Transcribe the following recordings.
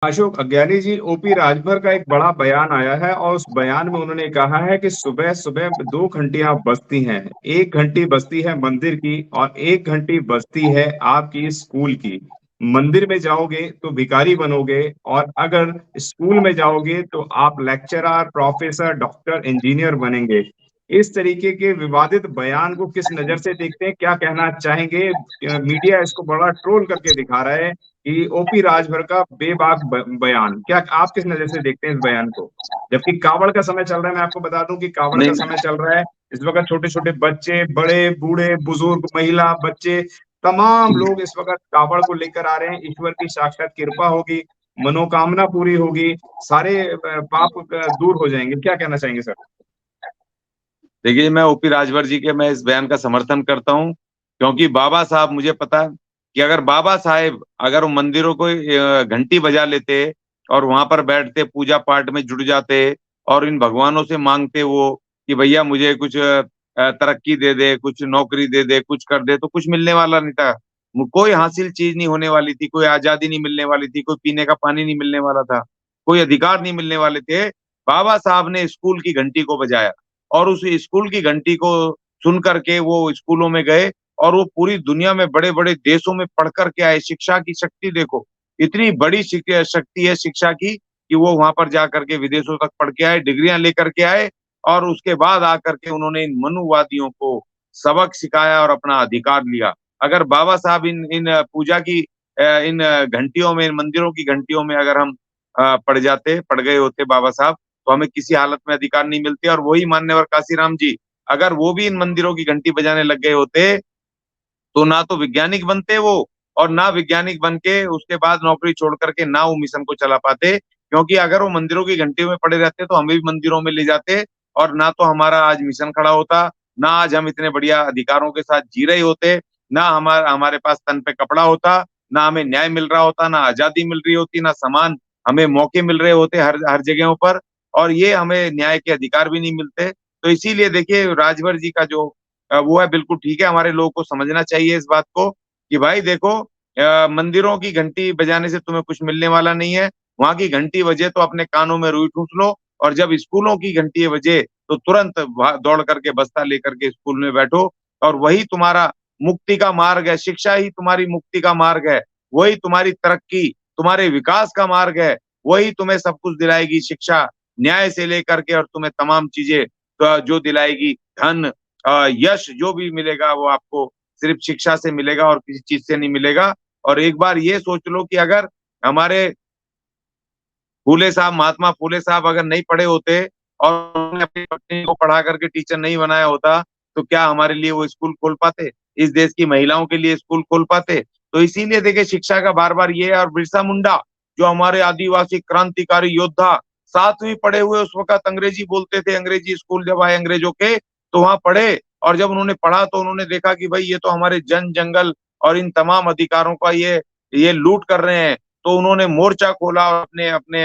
अशोक अज्ञानी जी, ओपी राजभर का एक बड़ा बयान आया है और उस बयान में उन्होंने कहा है कि सुबह सुबह 2 घंटियां बजती हैं। 1 घंटी बजती है मंदिर की और 1 घंटी बजती है आपकी स्कूल की। मंदिर में जाओगे तो भिखारी बनोगे, और अगर स्कूल में जाओगे तो आप लेक्चरर, प्रोफेसर, डॉक्टर, इंजीनियर बनेंगे। इस तरीके के विवादित बयान को किस नजर से देखते हैं, क्या कहना चाहेंगे? मीडिया इसको बड़ा ट्रोल करके दिखा रहा है कि ओपी राजभर का बेबाक बयान। क्या आप किस नजर से देखते हैं इस बयान को? जबकि कावड़ का समय चल रहा है, मैं आपको बता दूं कि कावड़ का नहीं, समय चल रहा है। इस वक्त छोटे छोटे बच्चे, बड़े बूढ़े बुजुर्ग, महिला, बच्चे, तमाम लोग इस वक्त कावड़ को लेकर आ रहे हैं। ईश्वर की साक्षात कृपा होगी, मनोकामना पूरी होगी, सारे पाप दूर हो जाएंगे। क्या कहना चाहेंगे सर? देखिए, मैं ओपी राजभर जी के मैं इस बयान का समर्थन करता हूं, क्योंकि बाबा साहब, मुझे पता है कि अगर बाबा साहेब अगर वो मंदिरों को घंटी बजा लेते और वहां पर बैठते, पूजा पाठ में जुड़ जाते और इन भगवानों से मांगते वो कि भैया मुझे कुछ तरक्की दे दे, कुछ नौकरी दे दे, कुछ कर दे, तो कुछ मिलने वाला नहीं था। कोई हासिल चीज नहीं होने वाली थी, कोई आजादी नहीं मिलने वाली थी, कोई पीने का पानी नहीं मिलने वाला था, कोई अधिकार नहीं मिलने वाले थे। बाबा साहब ने स्कूल की घंटी को बजाया और उस स्कूल की घंटी को सुन करके वो स्कूलों में गए और वो पूरी दुनिया में बड़े बड़े देशों में पढ़ करके आए। शिक्षा की शक्ति देखो, इतनी बड़ी शक्ति है शिक्षा की कि वो वहां पर जा करके विदेशों तक पढ़ के आए, डिग्रियां लेकर के आए, और उसके बाद आकर के उन्होंने इन मनुवादियों को सबक सिखाया और अपना अधिकार लिया। अगर बाबा साहब इन इन पूजा की इन घंटियों में, इन मंदिरों की घंटियों में अगर हम पड़ गए होते बाबा साहब, तो हमें किसी हालत में अधिकार नहीं मिलते। और वही मान्यवर काशीराम जी, अगर वो भी इन मंदिरों की घंटी बजाने लग गए होते, तो ना तो वैज्ञानिक बनते वो, और ना वैज्ञानिक बन के उसके बाद नौकरी छोड़ करके ना वो मिशन को चला पाते। क्योंकि अगर वो मंदिरों की घंटियों में पड़े रहते तो हमें भी मंदिरों में ले जाते, और ना तो हमारा आज मिशन खड़ा होता, ना आज हम इतने बढ़िया अधिकारों के साथ जी रहे होते, ना हमारा हमारे पास तन पे कपड़ा होता, ना हमें न्याय मिल रहा होता, ना आजादी मिल रही होती, ना समान हमें मौके मिल रहे होते हर हर जगहों पर, और ये हमें न्याय के अधिकार भी नहीं मिलते। तो इसीलिए देखिए, राजभर जी का जो वो है, बिल्कुल ठीक है। हमारे लोगों को समझना चाहिए इस बात को कि भाई देखो, मंदिरों की घंटी बजाने से तुम्हें कुछ मिलने वाला नहीं है। वहां की घंटी बजे तो अपने कानों में रुई ठूस लो, और जब स्कूलों की घंटी बजे तो तुरंत दौड़ करके बस्ता लेकर के स्कूल में बैठो, और वही तुम्हारा मुक्ति का मार्ग है। शिक्षा ही तुम्हारी मुक्ति का मार्ग है, वही तुम्हारी तरक्की, तुम्हारे विकास का मार्ग है, वही तुम्हें सब कुछ दिलाएगी। शिक्षा न्याय से लेकर के और तुम्हें तमाम चीजें जो दिलाएगी, धन, यश जो भी मिलेगा वो आपको सिर्फ शिक्षा से मिलेगा और किसी चीज से नहीं मिलेगा। और एक बार ये सोच लो कि अगर हमारे फूले साहब, महात्मा फूले साहब अगर नहीं पढ़े होते और उन्होंने अपनी पत्नी को पढ़ा करके टीचर नहीं बनाया होता, तो क्या हमारे लिए वो स्कूल खोल पाते? इस देश की महिलाओं के लिए स्कूल खोल पाते? तो इसीलिए देखिए, शिक्षा का बार बार ये है। और बिरसा मुंडा, जो हमारे आदिवासी क्रांतिकारी योद्धा, 7वीं पढ़े हुए, उस वक्त अंग्रेजी बोलते थे, अंग्रेजी स्कूल जब आए अंग्रेजों के, तो वहां पढ़े, और जब उन्होंने पढ़ा तो उन्होंने देखा कि भाई ये तो हमारे जन जंगल और इन तमाम अधिकारों का ये लूट कर रहे हैं। तो उन्होंने मोर्चा खोला और अपने अपने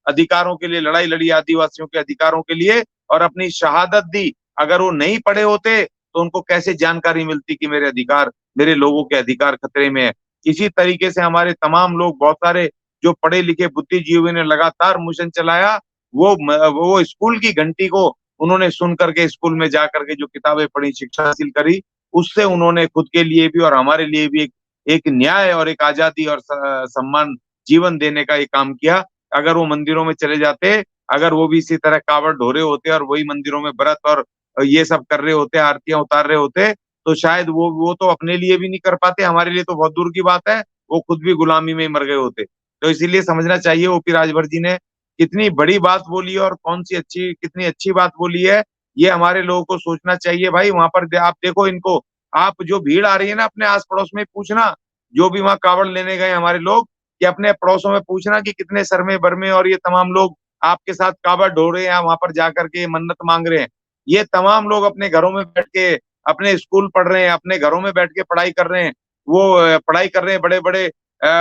अधिकारों के लिए लड़ाई लड़ी, आदिवासियों के अधिकारों के लिए, और अपनी शहादत दी। अगर वो नहीं पढ़े होते तो उनको कैसे जानकारी मिलती कि मेरे अधिकार, मेरे लोगों के अधिकार खतरे में है। इसी तरीके से हमारे तमाम लोग, बहुत सारे जो पढ़े लिखे बुद्धिजीवियों ने लगातार मिशन चलाया। वो स्कूल की घंटी को उन्होंने सुन करके, स्कूल में जा करके जो किताबें पढ़ी, शिक्षा हासिल करी, उससे उन्होंने खुद के लिए भी और हमारे लिए भी एक न्याय और एक आजादी और सम्मान जीवन देने का ये काम किया। अगर वो मंदिरों में चले जाते, अगर वो भी इसी तरह कावड़ ढो रहे होते और वही मंदिरों में व्रत और ये सब कर रहे होते, आरतियां उतार रहे होते, तो शायद वो तो अपने लिए भी नहीं कर पाते, हमारे लिए तो बहुत दूर की बात है, वो खुद भी गुलामी में मर गए होते। तो इसीलिए समझना चाहिए, ओपी राजभर जी ने कितनी बड़ी बात बोली है और कौन सी अच्छी, कितनी अच्छी बात बोली है, ये हमारे लोगों को सोचना चाहिए। भाई वहां पर आप देखो इनको, आप जो भीड़ आ रही है ना अपने आस पड़ोस में, पूछना, जो भी वहां कावड़ लेने गए हमारे लोग, कि अपने पड़ोसों में पूछना कि कितने सरमे बरमे और ये तमाम लोग आपके साथ कावड़ ढो रहे हैं, वहां पर जाकर के मन्नत मांग रहे हैं। ये तमाम लोग अपने घरों में बैठ के अपने स्कूल पढ़ रहे हैं, अपने घरों में बैठ के पढ़ाई कर रहे हैं। वो पढ़ाई कर रहे हैं, बड़े बड़े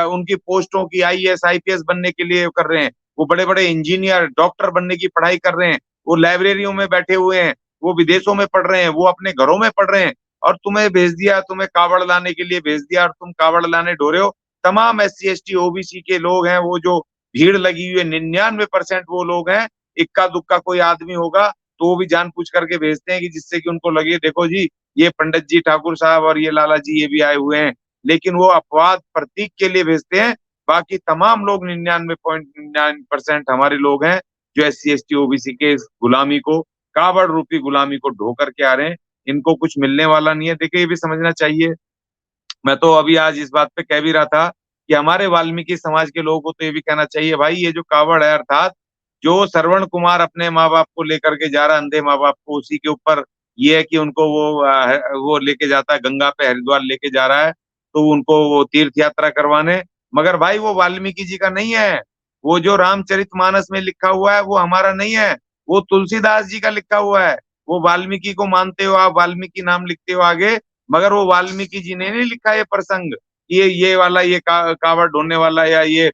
उनकी पोस्टों की, आईएएस आईपीएस बनने के लिए कर रहे हैं। वो बड़े बड़े इंजीनियर, डॉक्टर बनने की पढ़ाई कर रहे हैं। वो लाइब्रेरियों में बैठे हुए हैं, वो विदेशों में पढ़ रहे हैं, वो अपने घरों में पढ़ रहे हैं, और तुम्हें भेज दिया, तुम्हें कावड़ लाने के लिए भेज दिया, और तुम कावड़ लाने ढो रहे हो। तमाम एससी एसटी ओबीसी के लोग हैं, वो जो भीड़ लगी हुई है, 99% वो लोग हैं, इक्का दुक्का कोई आदमी होगा तो वो भी जान पूछ करके भेजते हैं कि जिससे कि उनको लगे देखो जी ये पंडित जी ठाकुर साहब और ये लाला जी ये भी आए हुए हैं, लेकिन वो अपवाद प्रतीक के लिए भेजते हैं। बाकी तमाम लोग 99.9% हमारे लोग हैं जो SC ST OBC के इस गुलामी को, कावड़ रूपी गुलामी को ढो करके आ रहे हैं। इनको कुछ मिलने वाला नहीं है। देखिए ये भी समझना चाहिए, मैं तो अभी आज इस बात पे कह भी रहा था कि हमारे वाल्मीकि समाज के लोगों को तो ये भी कहना चाहिए भाई ये जो कावड़ है अर्थात जो श्रवण कुमार अपने माँ बाप को लेकर के जा रहा है, अंधे माँ बाप को, उसी के ऊपर ये है कि उनको वो लेके जाता है गंगा पे, हरिद्वार लेके जा रहा है तो उनको वो तीर्थ यात्रा करवाने। मगर भाई वो वाल्मीकि जी का नहीं है, वो जो रामचरितमानस में लिखा हुआ है वो हमारा नहीं है, वो तुलसीदास जी का लिखा हुआ है। वो वाल्मीकि को मानते हो आप, वाल्मीकि नाम लिखते हो आगे, मगर वो वाल्मीकि जी ने नहीं लिखा ये प्रसंग, ये वाला ये कावड़ ढोने वाला या ये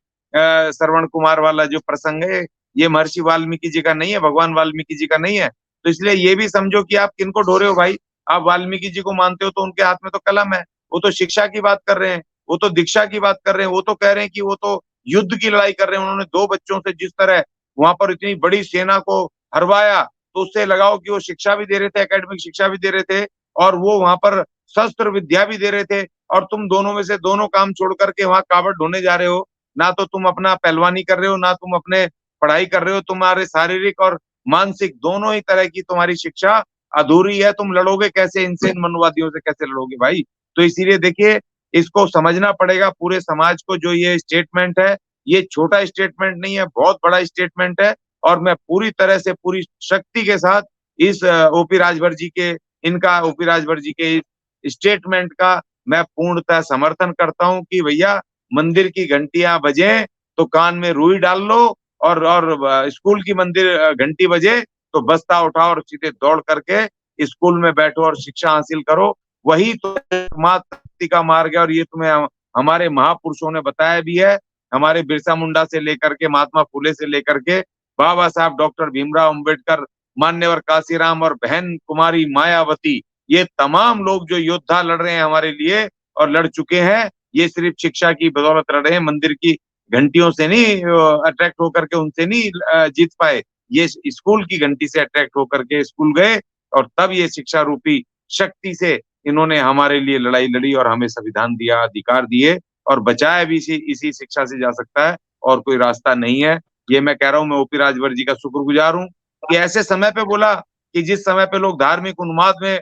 श्रवण कुमार वाला जो प्रसंग है ये महर्षि वाल्मीकि जी का नहीं है, भगवान वाल्मीकि जी का नहीं है। तो इसलिए ये भी समझो कि आप किनको ढो रहे हो भाई। आप वाल्मीकि जी को मानते हो तो उनके हाथ में तो कलम है, वो तो शिक्षा की बात कर रहे हैं, वो तो दीक्षा की बात कर रहे हैं, वो तो कह रहे हैं कि वो तो युद्ध की लड़ाई कर रहे हैं। उन्होंने 2 बच्चों से जिस तरह वहां पर इतनी बड़ी सेना को हरवाया, तो उससे लगाओ कि वो शिक्षा भी दे रहे थे, एकेडमिक शिक्षा भी दे रहे थे और वो वहां पर शस्त्र विद्या भी दे रहे थे। और तुम दोनों में से दोनों काम छोड़ करके वहां कावड़ ढोने जा रहे हो। ना तो तुम अपना पहलवानी कर रहे हो, ना तुम अपने पढ़ाई कर रहे हो, तुम्हारे शारीरिक और मानसिक दोनों ही तरह की तुम्हारी शिक्षा अधूरी है। तुम लड़ोगे कैसे इनसे, इन मनुवादियों से कैसे लड़ोगे भाई। तो इसीलिए देखिए इसको समझना पड़ेगा पूरे समाज को, जो ये स्टेटमेंट है ये छोटा स्टेटमेंट नहीं है, बहुत बड़ा स्टेटमेंट है। और मैं पूरी तरह से पूरी शक्ति के साथ इस ओपी राजभर जी के, इनका ओपी राजभर जी के स्टेटमेंट का मैं पूर्णतः समर्थन करता हूं कि भैया मंदिर की घंटियां बजे तो कान में रुई डाल लो, और स्कूल की मंदिर घंटी बजे तो बस्ता उठाओ और सीधे दौड़ करके स्कूल में बैठो और शिक्षा हासिल करो। वही तो मातृ का मार्ग है। और ये तुम्हें हमारे महापुरुषों ने बताया भी है, हमारे बिरसा मुंडा से लेकर के महात्मा फुले से लेकर के बाबा साहब डॉक्टर भीमराव अंबेडकर, मान्यवर काशीराम और बहन कुमारी मायावती, ये तमाम लोग जो योद्धा लड़ रहे हैं हमारे लिए और लड़ चुके हैं, ये सिर्फ शिक्षा की बदौलत लड़ रहे हैं। मंदिर की घंटियों से नहीं अट्रैक्ट होकर के उनसे नहीं जीत पाए, ये स्कूल की घंटी से अट्रैक्ट होकर के स्कूल गए और तब ये शिक्षा रूपी शक्ति से इन्होंने हमारे लिए लड़ाई लड़ी और हमें संविधान दिया, अधिकार दिए और बचाया भी इसी शिक्षा से जा सकता है और कोई रास्ता नहीं है। ये मैं कह रहा हूँ, मैं ओपी राजभर जी का शुक्रगुजार हूँ कि ऐसे समय पे बोला कि जिस समय पे लोग धार्मिक उन्माद में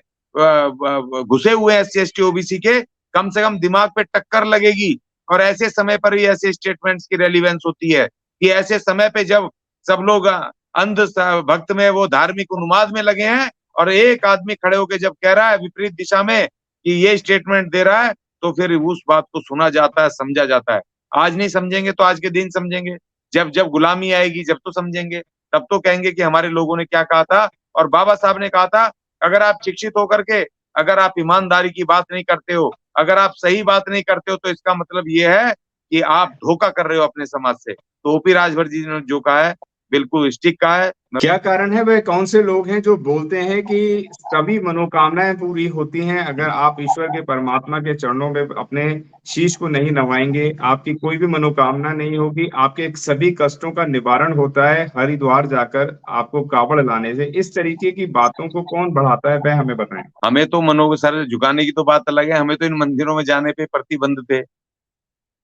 घुसे हुए हैं SC ST OBC के, कम से कम दिमाग पे टक्कर लगेगी। और ऐसे समय पर ही ऐसे स्टेटमेंट्स की रेलिवेंस होती है कि ऐसे समय पे जब सब लोग अंध भक्त में वो धार्मिक उन्माद में लगे हैं और एक आदमी खड़े होकर जब कह रहा है विपरीत दिशा में कि ये स्टेटमेंट दे रहा है, तो फिर उस बात को सुना जाता है, समझा जाता है। आज नहीं समझेंगे तो आज के दिन समझेंगे, जब जब गुलामी आएगी जब तो समझेंगे, तब तो कहेंगे कि हमारे लोगों ने क्या कहा था। और बाबा साहब ने कहा था अगर आप शिक्षित होकर के अगर आप ईमानदारी की बात नहीं करते हो, अगर आप सही बात नहीं करते हो, तो इसका मतलब ये है कि आप धोखा कर रहे हो अपने समाज से। तो ओपी राजभर जी ने जो कहा है बिल्कुल स्टिक कहा है। क्या कारण है, वह कौन से लोग हैं जो बोलते हैं कि सभी मनोकामनाएं पूरी होती हैं अगर आप ईश्वर के परमात्मा के चरणों में अपने शीश को नहीं नवाएंगे, आपकी कोई भी मनोकामना नहीं होगी, आपके सभी कष्टों का निवारण होता है हरिद्वार जाकर आपको कावड़ लाने से। इस तरीके की बातों को कौन बढ़ाता है, वह हमें बताएं। हमें तो मनो को सर झुकाने की तो बात अलग है, हमें तो इन मंदिरों में जाने पे प्रतिबंध थे।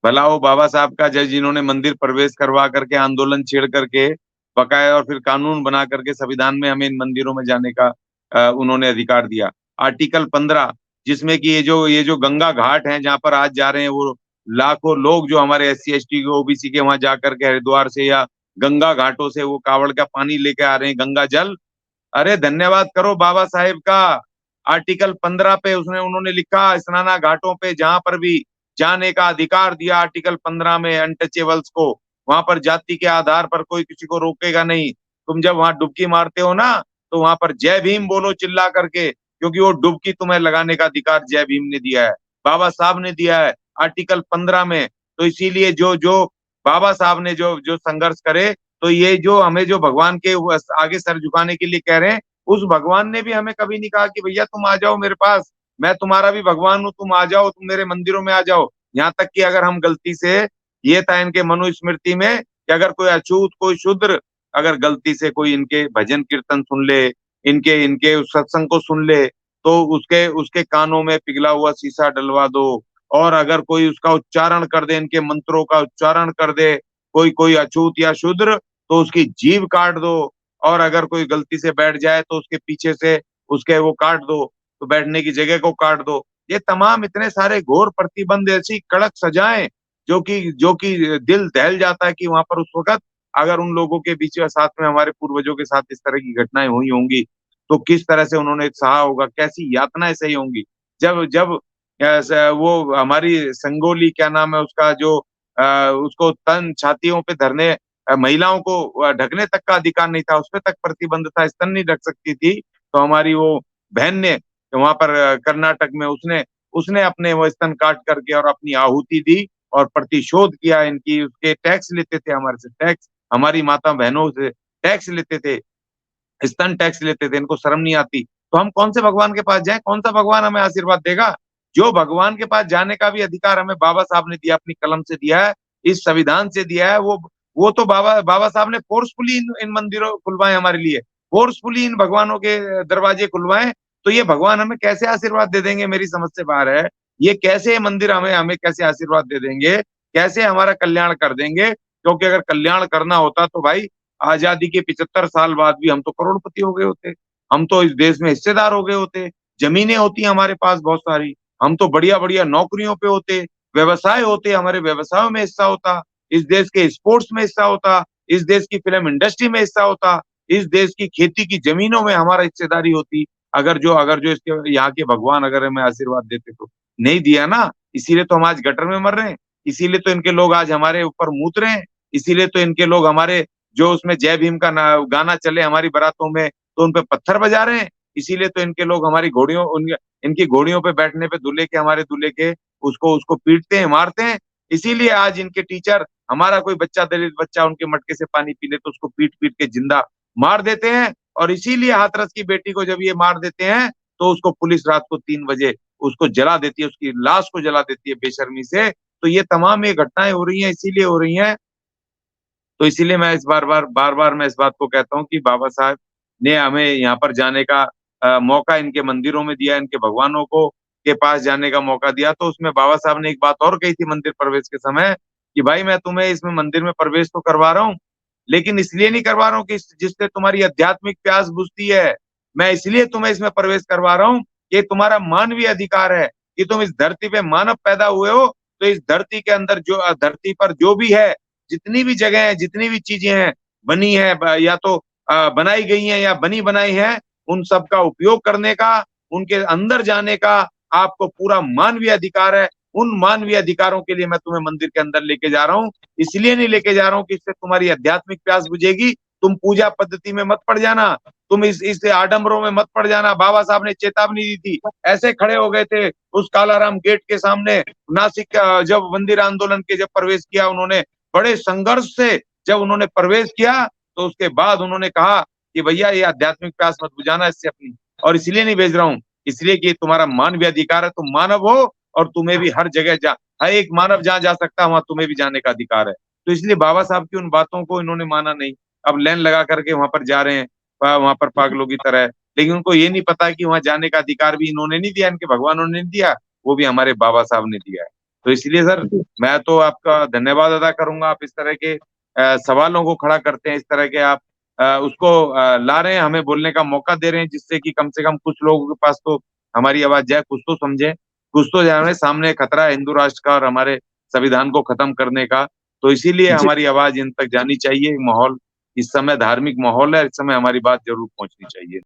भला वो बाबा साहब का जज जिन्होंने मंदिर प्रवेश करवा करके आंदोलन छेड़ करके बकाया और फिर कानून बना करके संविधान में हमें इन मंदिरों में जाने का उन्होंने अधिकार दिया। आर्टिकल 15 जिसमें कि ये जो गंगा घाट है जहां पर आज जा रहे हैं वो लाखों लोग जो हमारे SC ST के OBC के वहां जाकर के हरिद्वार से या गंगा घाटों से वो कावड़ का पानी लेके आ रहे हैं, गंगा जल। अरे धन्यवाद करो बाबा साहेब का। आर्टिकल 15 पे उसने उन्होंने लिखा स्नाना घाटों पे जहां पर भी जाने का अधिकार दिया आर्टिकल 15 में अनटचेबल्स को, वहां पर जाति के आधार पर कोई किसी को रोकेगा नहीं। तुम जब वहां डुबकी मारते हो ना तो वहां पर जय भीम बोलो चिल्ला करके, क्योंकि वो डुबकी तुम्हें लगाने का अधिकार जय भीम ने दिया है, बाबा साहब ने दिया है आर्टिकल 15 में। तो इसीलिए जो जो बाबा साहब ने जो जो संघर्ष करे, तो ये जो हमें जो भगवान के आगे सर झुकाने के लिए कह रहे हैं, उस भगवान ने भी हमें कभी नहीं कहा कि भैया तुम आ जाओ मेरे पास, मैं तुम्हारा भी भगवान हूं, तुम आ जाओ, तुम मेरे मंदिरों में आ जाओ। यहाँ तक कि अगर हम गलती से, ये था इनके मनुस्मृति में कि अगर कोई अछूत, कोई शूद्र अगर गलती से कोई इनके भजन कीर्तन सुन ले, इनके इनके उस सत्संग को सुन ले, तो उसके उसके कानों में पिघला हुआ शीशा डलवा दो। और अगर कोई उसका उच्चारण कर दे, इनके मंत्रों का उच्चारण कर दे, कोई कोई अछूत या शूद्र, तो उसकी जीभ काट दो। और अगर कोई गलती से बैठ जाए तो उसके पीछे से उसके वो काट दो, तो बैठने की जगह को काट दो। ये तमाम इतने सारे घोर प्रतिबंध, ऐसी कड़क सजाएं जो कि दिल दहल जाता है कि वहां पर उस वक्त अगर उन लोगों के बीच में साथ में हमारे पूर्वजों के साथ इस तरह की घटनाएं हुई होंगी, तो किस तरह से उन्होंने सहा होगा, कैसी यातनाएं सही होंगी। जब जब वो हमारी संगोली, क्या नाम है उसका, जो उसको तन छातियों पे धरने, महिलाओं को ढकने तक का अधिकार नहीं था, उसपे तक प्रतिबंध था, स्तन नहीं ढक सकती थी, तो हमारी वो बहन ने वहां पर कर्नाटक में उसने उसने अपने वो स्तन काट करके और अपनी आहुति दी और प्रतिशोध किया। इनकी उसके टैक्स लेते थे, हमारे से टैक्स, हमारी माता बहनों से टैक्स लेते थे, स्तन टैक्स लेते थे, इनको शर्म नहीं आती। तो हम कौन से भगवान के पास जाएं? कौन सा भगवान हमें आशीर्वाद देगा? जो भगवान के पास जाने का भी अधिकार हमें बाबा साहब ने दिया, अपनी कलम से दिया है, इस संविधान से दिया है, वो तो बाबा बाबा साहब ने फोर्सफुली इन मंदिरों खुलवाए हमारे लिए, फोर्सफुली इन भगवानों के दरवाजे खुलवाए। तो ये भगवान हमें कैसे आशीर्वाद दे देंगे, मेरी समझ से बाहर है। ये कैसे मंदिर हमें हमें कैसे आशीर्वाद दे देंगे, कैसे हमारा कल्याण कर देंगे? क्योंकि अगर कल्याण करना होता तो भाई आजादी के 75 साल बाद भी हम तो करोड़पति हो गए होते, हम तो इस देश में हिस्सेदार हो गए होते, जमीनें होती हमारे पास बहुत सारी, हम तो बढ़िया बढ़िया नौकरियों पे होते, व्यवसाय होते, हमारे व्यवसायों में हिस्सा होता, इस देश के स्पोर्ट्स में हिस्सा होता, इस देश की फिल्म इंडस्ट्री में हिस्सा होता, इस देश की खेती की जमीनों में हमारा हिस्सेदारी होती। अगर जो इसके यहाँ के भगवान अगर हमें आशीर्वाद देते तो। नहीं दिया ना, इसीलिए तो हम आज गटर में मर रहे हैं, इसीलिए तो इनके लोग आज हमारे ऊपर मूत रहे हैं, इसीलिए तो इनके लोग हमारे, जो उसमें जय भीम का गाना चले हमारी बारातों में, तो उन पे पत्थर बजा रहे हैं। इसीलिए तो इनके लोग हमारी घोड़ियों इनकी घोड़ियों पे बैठने पे दूल्हे के, हमारे दूल्हे के, उसको उसको पीटते हैं, मारते हैं। इसीलिए आज इनके टीचर, हमारा कोई बच्चा, दलित बच्चा उनके मटके से पानी पी ले तो उसको पीट पीट के जिंदा मार देते हैं। और इसीलिए हाथरस की बेटी को जब ये मार देते हैं तो उसको पुलिस रात को 3 बजे उसको जला देती है, उसकी लाश को जला देती है बेशर्मी से। तो ये तमाम ये घटनाएं हो रही हैं, इसीलिए हो रही हैं। तो इसीलिए मैं इस बार बार मैं इस बात को कहता हूँ कि बाबा साहब ने हमें यहाँ पर जाने का मौका इनके मंदिरों में दिया, इनके भगवानों को के पास जाने का मौका दिया। तो उसमें बाबा साहब ने एक बात और कही थी मंदिर प्रवेश के समय, कि भाई मैं तुम्हें इसमें मंदिर में प्रवेश तो करवा रहा हूँ, लेकिन इसलिए नहीं करवा रहा हूँ कि जिससे तुम्हारी आध्यात्मिक प्यास बुझती है। मैं इसलिए तुम्हें इसमें प्रवेश करवा रहा हूँ कि तुम्हारा मानवीय अधिकार है, कि तुम इस धरती पे मानव पैदा हुए हो, तो इस धरती के अंदर जो धरती पर जो भी है, जितनी भी जगह है, जितनी भी चीजें हैं, बनी है या तो बनाई गई हैं या बनी बनाई हैं, उन सब का उपयोग करने का, उनके अंदर जाने का आपको पूरा मानवीय अधिकार है। उन मानवीय अधिकारों के लिए मैं तुम्हें मंदिर के अंदर लेके जा रहा हूँ। इसलिए नहीं लेके जा रहा हूँ कि इससे तुम्हारी आध्यात्मिक प्यास बुझेगी, तुम पूजा पद्धति में मत पड़ जाना, तुम इस आडंबरों में मत पड़ जाना। बाबा साहब ने चेतावनी दी थी, ऐसे खड़े हो गए थे उस कालाराम गेट के सामने, नासिक जब मंदिर आंदोलन के जब प्रवेश किया उन्होंने, बड़े संघर्ष से जब उन्होंने प्रवेश किया, तो उसके बाद उन्होंने कहा कि भैया ये आध्यात्मिक प्यास मत बुझाना इससे अपनी, और इसलिए नहीं भेज रहा हूँ, इसलिए कि तुम्हारा मानवीय अधिकार है, तुम मानव हो और तुम्हें भी हर जगह हर एक मानव जहां जा सकता है वहां तुम्हें भी जाने का अधिकार है। तो इसलिए बाबा साहब की उन बातों को इन्होंने माना नहीं। अब लाइन लगा करके वहां पर जा रहे हैं, वहां पर पागलों की तरह, लेकिन उनको ये नहीं पता कि वहां जाने का अधिकार भी इन्होंने नहीं दिया, इनके भगवानों ने नहीं दिया, वो भी हमारे बाबा साहब ने दिया है। तो इसलिए सर मैं तो आपका धन्यवाद अदा करूंगा, आप इस तरह के सवालों को खड़ा करते हैं, इस तरह के आप उसको ला रहे हैं, हमें बोलने का मौका दे रहे हैं, जिससे कि कम से कम कुछ लोगों के पास तो हमारी आवाज जाए, कुछ तो समझे, कुछ तो जाने। सामने खतरा है हिंदू राष्ट्र का और हमारे संविधान को खत्म करने का, तो इसीलिए जी हमारी आवाज इन तक जानी चाहिए। माहौल इस समय धार्मिक माहौल है, इस समय हमारी बात जरूर पहुंचनी चाहिए।